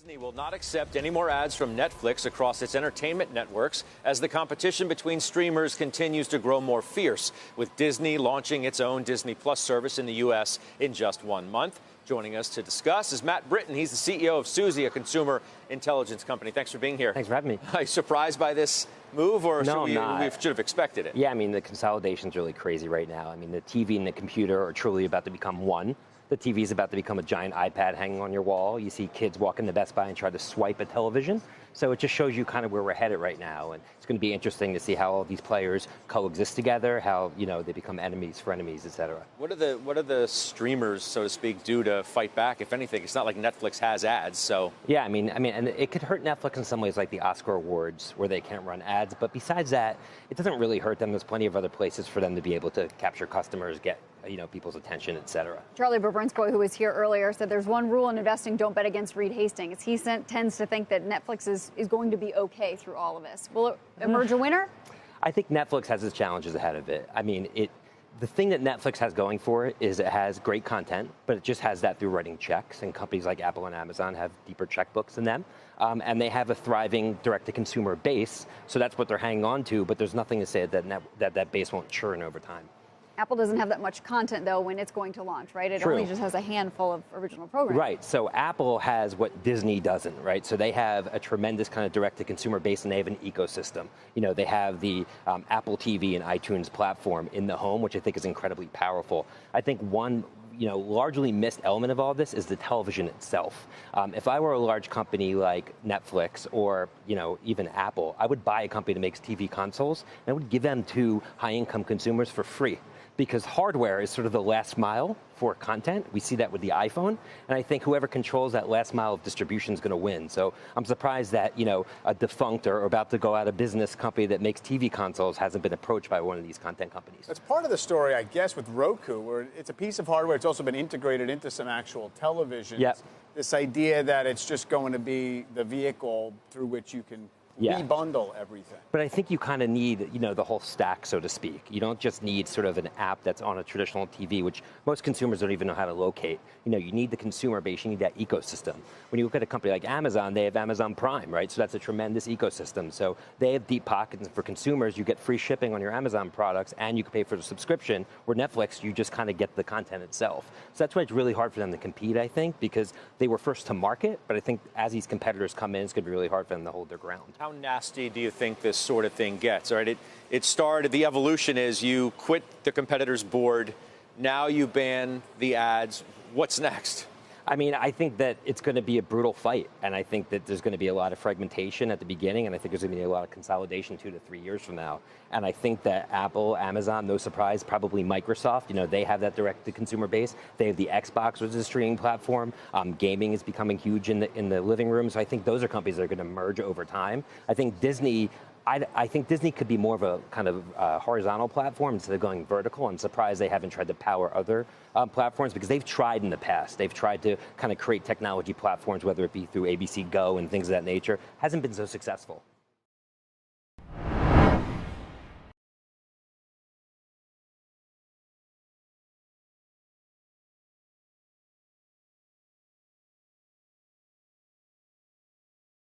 Disney will not accept any more ads from Netflix across its entertainment networks as the competition between streamers continues to grow more fierce, with Disney launching its own Disney Plus service in the U.S. in just 1 month. Joining us to discuss is Matt Britton. He's the CEO of Suzy, a consumer intelligence company. Thanks for being here. Thanks for having me. Are you surprised by this move, or No, we should have expected it? Yeah, I mean, the consolidation's really crazy right now. I mean, the TV and the computer are truly about to become one. The TV is about to become a giant iPad hanging on your wall. You see kids walk into Best Buy and try to swipe a television. So it just shows you kind of where we're headed right now. And it's going to be interesting to see how all these players coexist together, how, they become enemies, frenemies, et cetera. What do the streamers, so to speak, do to fight back, if anything? It's not like Netflix has ads, so. Yeah, I mean, and it could hurt Netflix in some ways, like the Oscar Awards, where they can't run ads. But besides that, it doesn't really hurt them. There's plenty of other places for them to be able to capture customers, get people's attention, et cetera. Charlie Babrinsko, who was here earlier, said there's one rule in investing: don't bet against Reed Hastings. He tends to think that Netflix is going to be okay through all of this. Will it emerge a winner? I think Netflix has its challenges ahead of it. I mean, the thing that Netflix has going for it is it has great content, but it just has that through writing checks, and companies like Apple and Amazon have deeper checkbooks than them. And they have a thriving direct-to-consumer base, so that's what they're hanging on to, but there's nothing to say that base won't churn over time. Apple doesn't have that much content, though, when it's going to launch, right? It only just has a handful of original programs. Right. So Apple has what Disney doesn't, right? So they have a tremendous kind of direct-to-consumer base, and they have an ecosystem. They have the Apple TV and iTunes platform in the home, which I think is incredibly powerful. I think one largely missed element of all this is the television itself. If I were a large company like Netflix or, even Apple, I would buy a company that makes TV consoles, and I would give them to high-income consumers for free. Because hardware is sort of the last mile for content. We see that with the iPhone. And I think whoever controls that last mile of distribution is going to win. So I'm surprised that, a defunct or about to go out of business company that makes TV consoles hasn't been approached by one of these content companies. That's part of the story, I guess, with Roku, where it's a piece of hardware. It's also been integrated into some actual televisions. Yep. This idea that it's just going to be the vehicle through which you can rebundle everything. But I think you kind of need, the whole stack, so to speak. You don't just need sort of an app that's on a traditional TV, which most consumers don't even know how to locate. You need the consumer base, you need that ecosystem. When you look at a company like Amazon, they have Amazon Prime, right? So that's a tremendous ecosystem. So they have deep pockets, and for consumers, you get free shipping on your Amazon products, and you can pay for the subscription. Where Netflix, you just kind of get the content itself. So that's why it's really hard for them to compete, I think, because they were first to market. But I think as these competitors come in, it's going to be really hard for them to hold their ground. How nasty do you think this sort of thing gets? All right, it started, the evolution is you quit the competitor's board, now you ban the ads. What's next? I mean, I think that it's going to be a brutal fight, and I think that there's going to be a lot of fragmentation at the beginning, and I think there's going to be a lot of consolidation 2 to 3 years from now. And I think that Apple, Amazon, no surprise, probably Microsoft, they have that direct-to-consumer base. They have the Xbox, which is a streaming platform. Gaming is becoming huge in the living room, so I think those are companies that are going to merge over time. I think Disney could be more of a kind of horizontal platform instead of going vertical. I'm surprised they haven't tried to power other platforms, because they've tried in the past. They've tried to kind of create technology platforms, whether it be through ABC Go and things of that nature. Hasn't been so successful.